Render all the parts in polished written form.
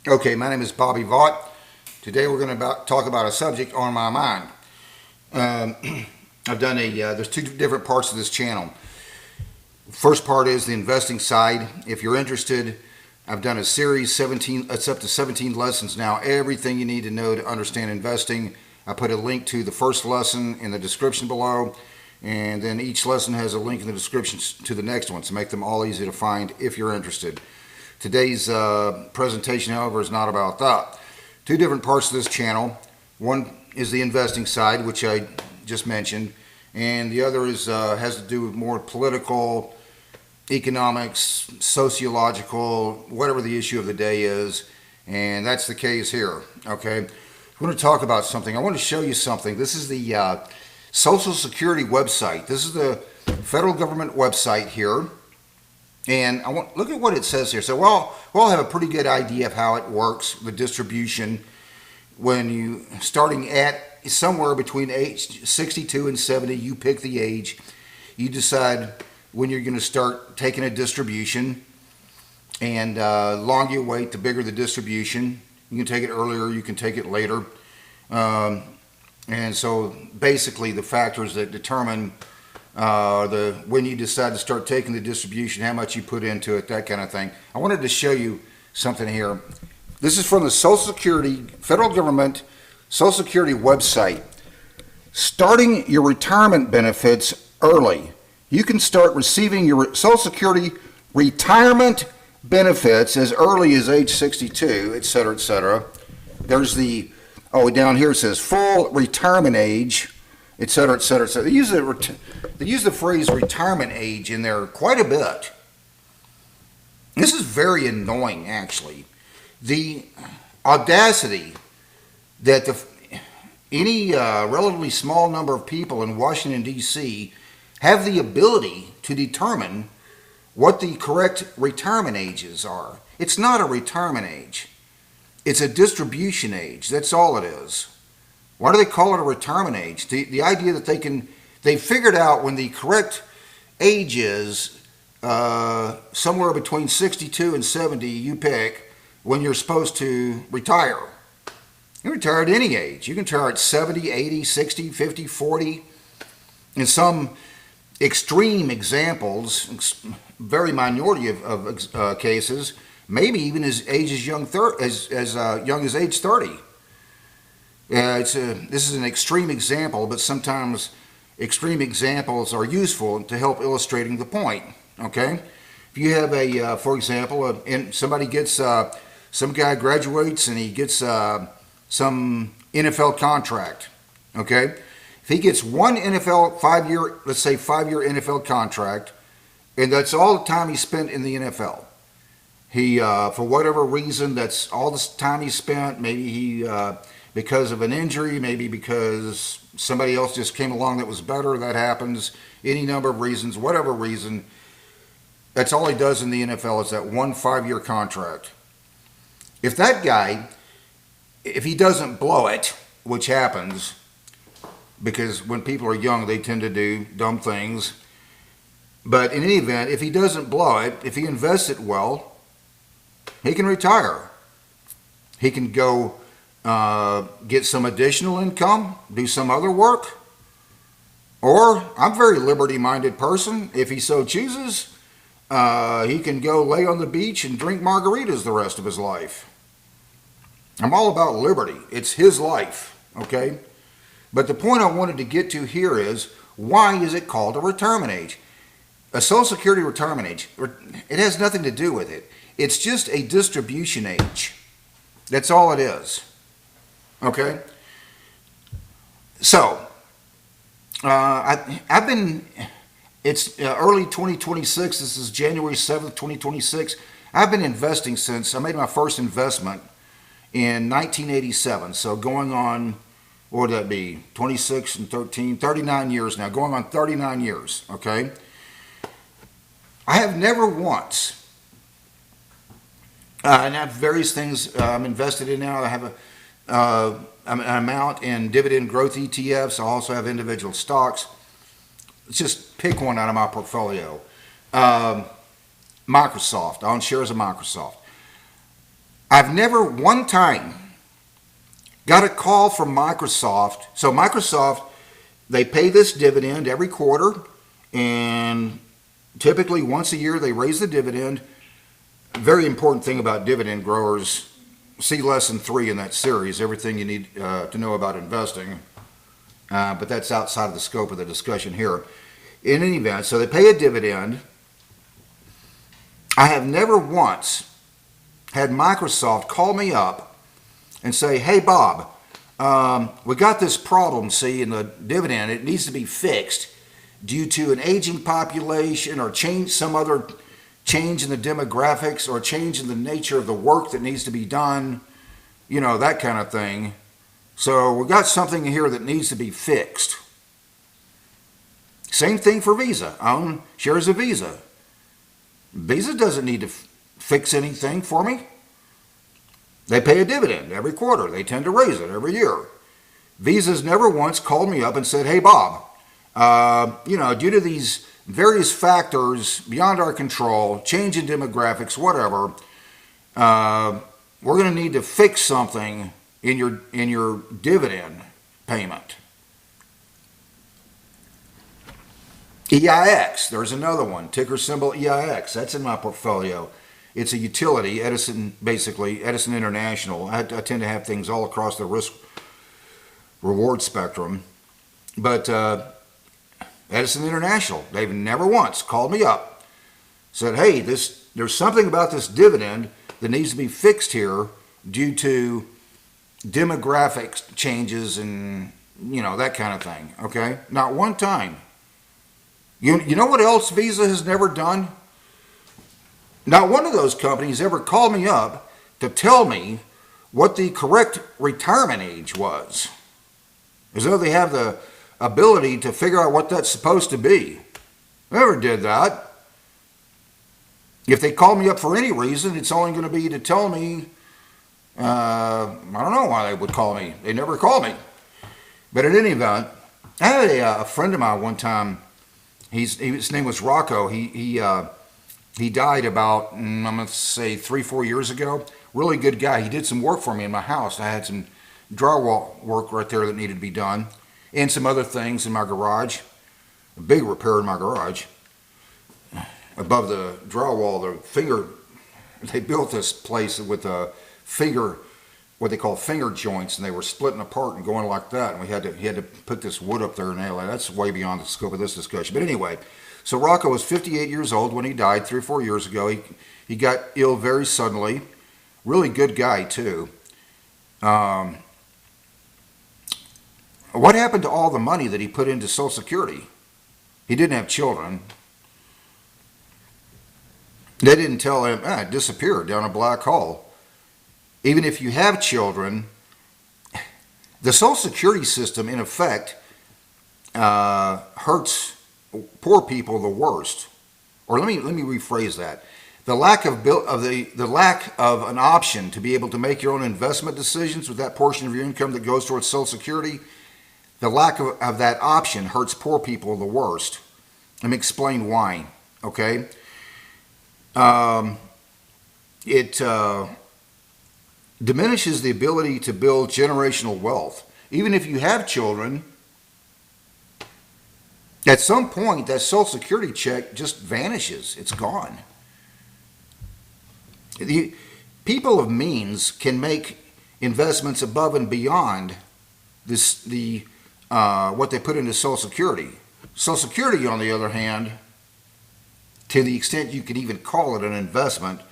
Okay, my name is Bobby Vaught. Today we're going to talk about a subject on my mind. I've done there's two different parts of this channel. First part is the investing side. If you're interested, I've done a series, it's up to 17 lessons now, everything you need to know to understand investing. I put a link to the first lesson in the description below, and then each lesson has a link in the description to the next one to make them all easy to find if you're interested. Today's presentation, however, is not about that. Two different parts of this channel. One is the investing side, which I just mentioned, and the other is has to do with more political, economics, sociological, whatever the issue of the day is, and that's the case here. Okay, I want to talk about something. I want to show you something. This is the Social Security website. This is the federal government website here. And look at what it says here. So we'll all have a pretty good idea of how it works, the distribution. When you starting at somewhere between age 62 and 70, you pick the age. You decide when you're going to start taking a distribution. And the longer you wait, the bigger the distribution. You can take it earlier, you can take it later. And so basically the factors that determine when you decide to start taking the distribution, how much you put into it, that kind of thing. I wanted to show you something here. This is from the Social Security, federal government Social Security website. Starting your retirement benefits early. You can start receiving your Social Security retirement benefits as early as age 62, etc., etc. There's the, down here it says full retirement age, etc., etc., etc. They use the phrase retirement age in there quite a bit. This is very annoying, actually. The audacity that any relatively small number of people in Washington, D.C. have the ability to determine what the correct retirement ages are. It's not a retirement age. It's a distribution age. That's all it is. Why do they call it a retirement age? The idea that they figured out when the correct age is somewhere between 62 and 70, you pick when you're supposed to retire. You can retire at any age. You can retire at 70, 80, 60, 50, 40. In some extreme examples, very minority of cases, maybe even as young as age 30. This is an extreme example, but sometimes extreme examples are useful to help illustrating the point. Okay, if you have for example, somebody gets some guy graduates and he gets some NFL contract. Okay, if he gets one NFL 5-year, let's say 5-year NFL contract, and that's all the time he spent in the NFL. He, for whatever reason, that's all the time he spent. Maybe he because of an injury, maybe because somebody else just came along that was better. That happens. Any number of reasons, whatever reason. That's all he does in the NFL is that one 5-year contract. If that guy, if he doesn't blow it, which happens, because when people are young, they tend to do dumb things. But in any event, if he doesn't blow it, if he invests it well, he can retire. He can go get some additional income, do some other work. Or, I'm a very liberty-minded person. If he so chooses, he can go lay on the beach and drink margaritas the rest of his life. I'm all about liberty. It's his life, okay? But the point I wanted to get to here is, why is it called a retirement age? A Social Security retirement age, it has nothing to do with it. It's just a distribution age. That's all it is. Okay? So, it's early 2026. This is January 7th, 2026. I've been investing since I made my first investment in 1987. So going on, what would that be? 26 and 13, 39 years now. Going on 39 years, okay? I have never once, and I have various things I'm invested in now. I have an amount in dividend growth ETFs. I also have individual stocks. Let's just pick one out of my portfolio. Microsoft. I own shares of Microsoft. I've never one time got a call from Microsoft. So Microsoft, they pay this dividend every quarter, and typically once a year they raise the dividend. Very important thing about dividend growers, see lesson 3 in that series, everything you need to know about investing. But that's outside of the scope of the discussion here. In any event, so they pay a dividend. I have never once had Microsoft call me up and say, hey, Bob, we got this problem, see, in the dividend. It needs to be fixed due to an aging population or some other change in the demographics or change in the nature of the work that needs to be done, that kind of thing. So we got something here that needs to be fixed. Same thing for Visa. I own shares of Visa. Visa doesn't need to fix anything for me. They pay a dividend every quarter. They tend to raise it every year. Visa's never once called me up and said, hey, Bob, due to these various factors beyond our control, change in demographics, whatever, we're going to need to fix something in your dividend payment. EIX, there's another one, ticker symbol EIX. That's in my portfolio. It's a utility, Edison International. I tend to have things all across the risk reward spectrum. But Edison International, they've never once called me up, said, hey, there's something about this dividend that needs to be fixed here due to demographic changes and, that kind of thing, okay? Not one time. You know what else Visa has never done? Not one of those companies ever called me up to tell me what the correct retirement age was. As though they have the ability to figure out what that's supposed to be. Never did that. If they call me up for any reason, it's only going to be to tell me, I don't know why they would call me. They never call me. But in any event, I had a friend of mine one time. His name was Rocco. He died about, I'm going to say 3-4 years ago. Really good guy. He did some work for me in my house. I had some drywall work right there that needed to be done, and some other things in my garage. A big repair in my garage. Above the drywall, they built this place with a finger, what they call finger joints, and they were splitting apart and going like that. And he had to put this wood up there and nail it. That's way beyond the scope of this discussion. But anyway, so Rocco was 58 years old when he died 3 or 4 years ago. He got ill very suddenly. Really good guy too. What happened to all the money that he put into Social Security? He didn't have children. They didn't tell him, it disappeared down a black hole. Even if you have children, the Social Security system, in effect, hurts poor people the worst. Or let me rephrase that. The lack of an option to be able to make your own investment decisions with that portion of your income that goes towards Social Security, the lack of that option hurts poor people the worst. Let me explain why, okay? It diminishes the ability to build generational wealth. Even if you have children, at some point that Social Security check just vanishes. It's gone. The people of means can make investments above and beyond what they put into Social Security. Social Security, on the other hand, to the extent you could even call it an investment,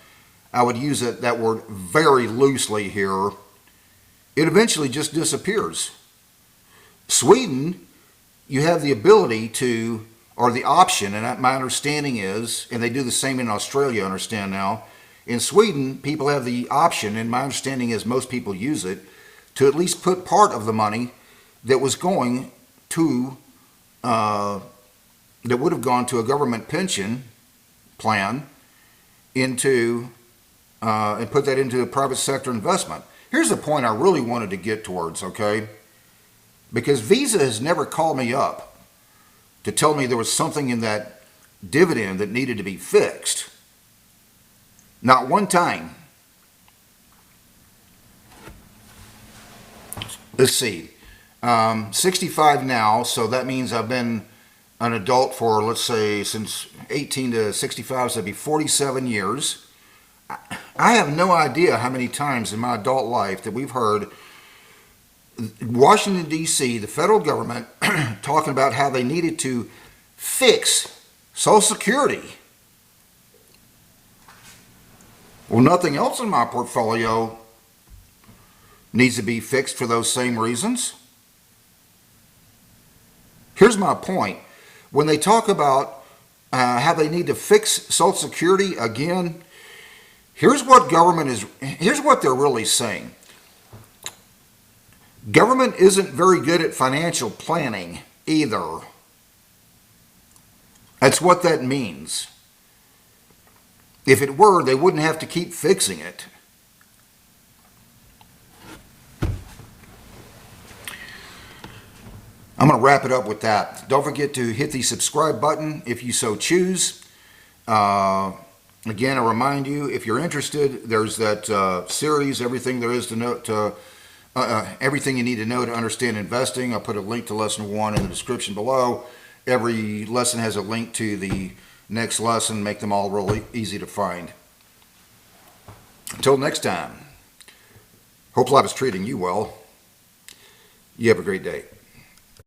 I would use that word very loosely here, it eventually just disappears. Sweden, you have the ability to, or the option, and my understanding is, and they do the same in Australia, I understand now, in Sweden, people have the option, and my understanding is most people use it, to at least put part of the money that was going to, that would have gone to a government pension plan into, and put that into a private sector investment. Here's the point I really wanted to get towards, okay? Because Visa has never called me up to tell me there was something in that dividend that needed to be fixed. Not one time. let's see, 65 now, so that means I've been an adult for, let's say, since 18 to 65, so that'd be 47 years. I have no idea how many times in my adult life that we've heard Washington, D.C., the federal government, talking about how they needed to fix Social Security. Well, nothing else in my portfolio needs to be fixed for those same reasons. Here's my point. When they talk about how they need to fix Social Security again, here's what they're really saying. Government isn't very good at financial planning either. That's what that means. If it were, they wouldn't have to keep fixing it. I'm going to wrap it up with that. Don't forget to hit the subscribe button if you so choose. Again, I remind you, if you're interested, there's that series, Everything There Is to Know, Everything You Need to Know to Understand Investing. I'll put a link to lesson 1 in the description below. Every lesson has a link to the next lesson, make them all really easy to find. Until next time, hope life is treating you well. You have a great day.